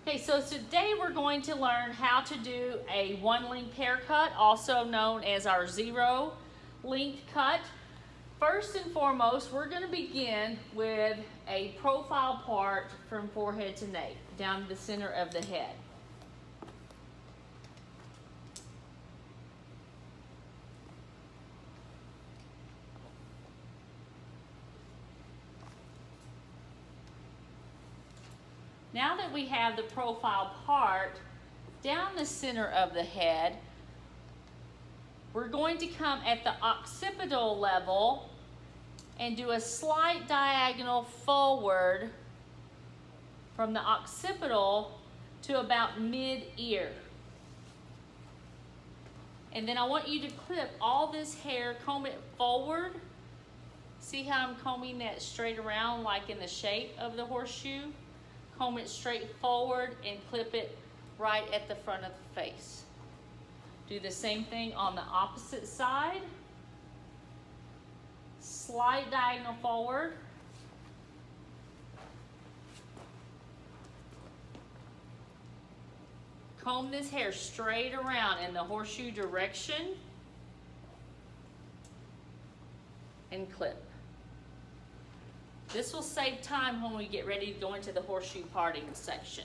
Okay, so today we're going to learn how to do a one-length haircut, also known as our zero-length cut. First and foremost, we're going to begin with a profile part from forehead to nape, down to the center of the head. Now that we have the profile part down the center of the head, we're going to come at the occipital level and do a slight diagonal forward from the occipital to about mid-ear. And then I want you to clip all this hair, comb it forward. See how I'm combing that straight around like in the shape of the horseshoe? Comb it straight forward and clip it right at the front of the face. Do the same thing on the opposite side. Slight diagonal forward. Comb this hair straight around in the horseshoe direction and clip. This will save time when we get ready to go into the horseshoe parting section.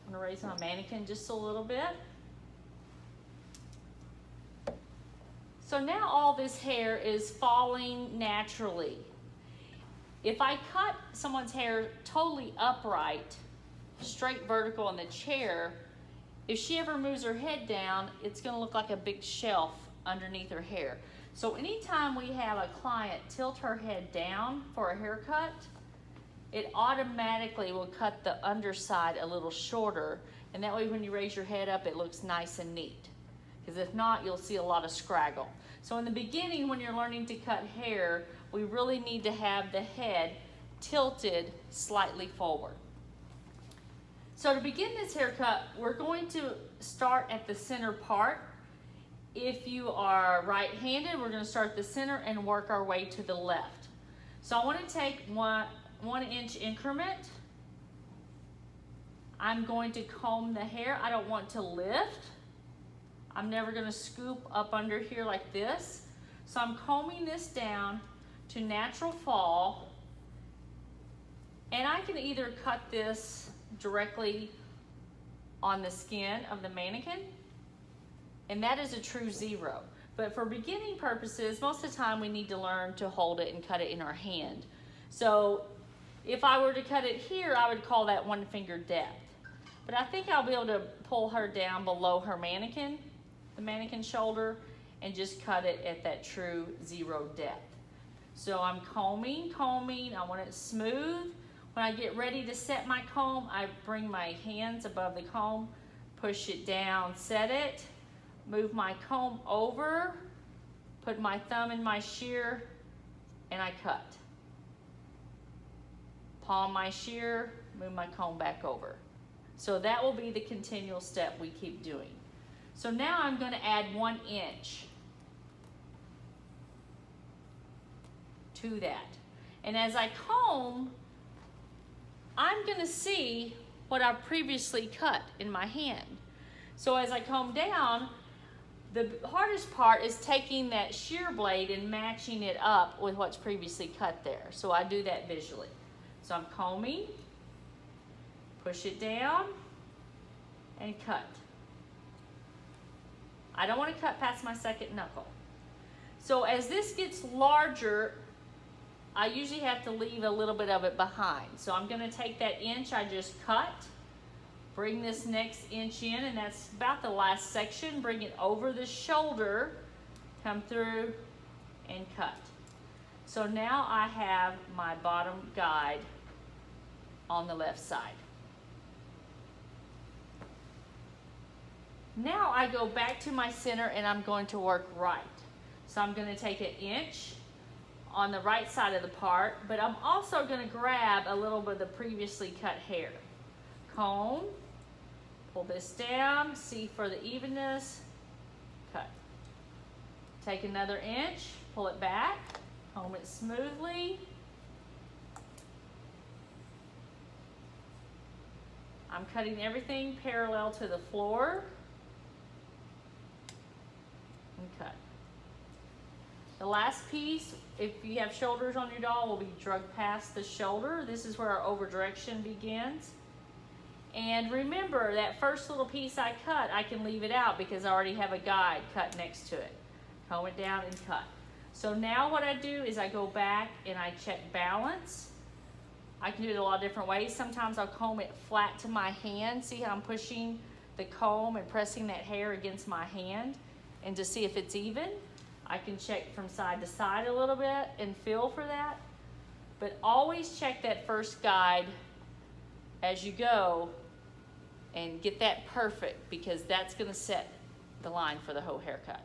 I'm going to raise my mannequin just a little bit. So now all this hair is falling naturally. If I cut someone's hair totally upright, straight vertical in the chair, if she ever moves her head down, it's going to look like a big shelf underneath her hair. So anytime we have a client tilt her head down for a haircut, it automatically will cut the underside a little shorter, and that way when you raise your head up, it looks nice and neat. Because if not, you'll see a lot of scraggle. So in the beginning, when you're learning to cut hair, we really need to have the head tilted slightly forward. So to begin this haircut, we're going to start at the center part. If you are right-handed, we're going to start at the center and work our way to the left. So I want to take one inch increment. I'm going to comb the hair. I don't want to lift. I'm never going to scoop up under here like this. So I'm combing this down to natural fall. And I can either cut this directly on the skin of the mannequin, and that is a true zero. But for beginning purposes, most of the time we need to learn to hold it and cut it in our hand. So if I were to cut it here, I would call that 1 finger depth. But I think I'll be able to pull her down below her mannequin, the mannequin shoulder, and just cut it at that true zero depth. So I'm combing, I want it smooth. When I get ready to set my comb, I bring my hands above the comb, push it down, set it, move my comb over, put my thumb in my shear, and I cut. Palm my shear, move my comb back over. So that will be the continual step we keep doing. So now I'm going to add 1 inch to that. And as I comb, I'm going to see what I previously cut in my hand. So as I comb down, the hardest part is taking that shear blade and matching it up with what's previously cut there. So I do that visually. So I'm combing, push it down, and cut. I don't want to cut past my second knuckle. So as this gets larger, I usually have to leave a little bit of it behind. So I'm going to take that inch I just cut, bring this next inch in, and that's about the last section. Bring it over the shoulder, come through, and cut. So now I have my bottom guide on the left side. Now I go back to my center and I'm going to work right. So I'm going to take 1 inch on the right side of the part, but I'm also going to grab a little bit of the previously cut hair. Comb, pull this down, see for the evenness, cut. Take another inch, pull it back, comb it smoothly. I'm cutting everything parallel to the floor. And cut. The last piece, if you have shoulders on your doll, will be drug past the shoulder. This is where our over direction begins. And remember, that first little piece I cut, I can leave it out because I already have a guide cut next to it. Comb it down and cut. So now what I do is I go back and I check balance. I can do it a lot of different ways. Sometimes I'll comb it flat to my hand. See how I'm pushing the comb and pressing that hair against my hand, and to see if it's even. I can check from side to side a little bit and feel for that. But always check that first guide as you go and get that perfect, because that's going to set the line for the whole haircut.